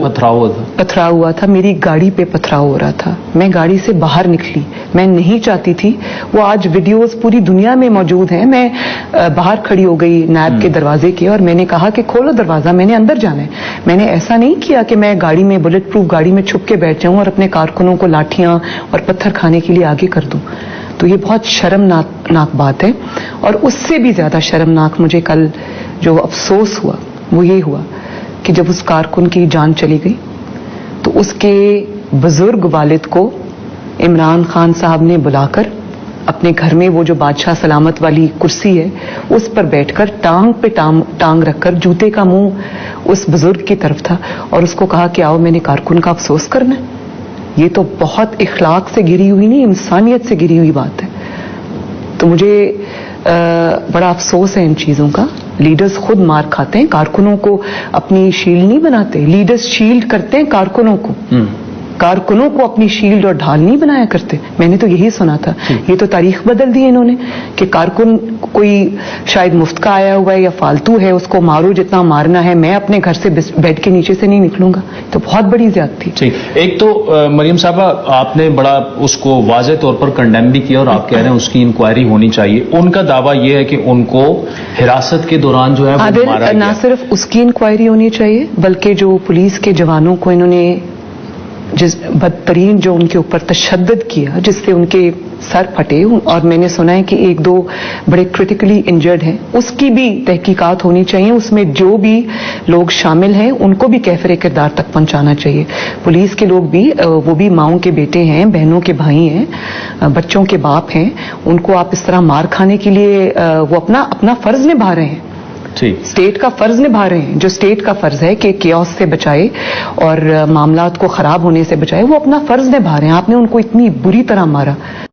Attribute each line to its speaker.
Speaker 1: पथराव हुआ था, मेरी गाड़ी पे पथराव हो रहा था, मैं गाड़ी से बाहर निकली, मैं नहीं चाहती थी, वो आज वीडियोस पूरी दुनिया में मौजूद हैं, मैं बाहर खड़ी हो गई नैब के दरवाजे के और मैंने कहा कि खोलो दरवाजा, मैंने अंदर जाना है। मैंने ऐसा नहीं किया कि मैं गाड़ी में, बुलेट प्रूफ गाड़ी में छुप के बैठ जाऊं और अपने कारकुनों को लाठियां और पत्थर खाने के लिए आगे कर दूं। तो ये बहुत शर्मनाक बात है। और उससे भी ज्यादा शर्मनाक मुझे कल जो अफसोस हुआ वो ये हुआ कि जब उस कारकुन की जान चली गई तो उसके बुजुर्ग वालिद को इमरान खान साहब ने बुलाकर अपने घर में, वो जो बादशाह सलामत वाली कुर्सी है उस पर बैठकर टांग पे टांग रखकर, जूते का मुंह उस बुजुर्ग की तरफ था और उसको कहा कि आओ मैंने कारकुन का अफसोस करना है। ये तो बहुत इखलाक से गिरी हुई नहीं, इंसानियत से गिरी हुई बात है। तो मुझे बड़ा अफसोस है इन चीजों का। लीडर्स खुद मार खाते हैं, कारकुनों को अपनी शील्ड नहीं बनाते, लीडर्स शील्ड करते हैं कारकुनों को, कारकुनों को अपनी शील्ड और ढाल नहीं बनाया करते। मैंने तो यही सुना था। ये तो तारीख बदल दी इन्होंने कि कारकुन कोई शायद मुफ्त का आया हुआ है या फालतू है, उसको मारो जितना मारना है, मैं अपने घर से बेड के नीचे से नहीं निकलूंगा। तो बहुत बड़ी ज्यादती।
Speaker 2: ठीक, एक तो मरियम साहबा आपने बड़ा उसको वाज़ेह तौर पर कंडेम भी किया और आप कह रहे हैं उसकी इंक्वायरी होनी चाहिए। उनका दावा यह है कि उनको हिरासत के दौरान जो है वो मारा गया।
Speaker 1: ना सिर्फ उसकी इंक्वायरी होनी चाहिए बल्कि जो पुलिस के जवानों को इन्होंने जिस बदतरीन जो उनके ऊपर तशद्दुद किया, जिससे उनके सर फटे, और मैंने सुना है कि एक दो बड़े क्रिटिकली इंजर्ड हैं, उसकी भी तहकीकात होनी चाहिए। उसमें जो भी लोग शामिल हैं उनको भी कैफरे किरदार तक पहुंचाना चाहिए। पुलिस के लोग भी, वो भी माओं के बेटे हैं, बहनों के भाई हैं, बच्चों के बाप हैं, उनको आप इस तरह मार खाने के लिए वो अपना फर्ज निभा रहे हैं, स्टेट का फर्ज निभा रहे हैं। जो स्टेट का फर्ज है कि कियोस से बचाए और मामलात को खराब होने से बचाए, वो अपना फर्ज निभा रहे हैं। आपने उनको इतनी बुरी तरह मारा।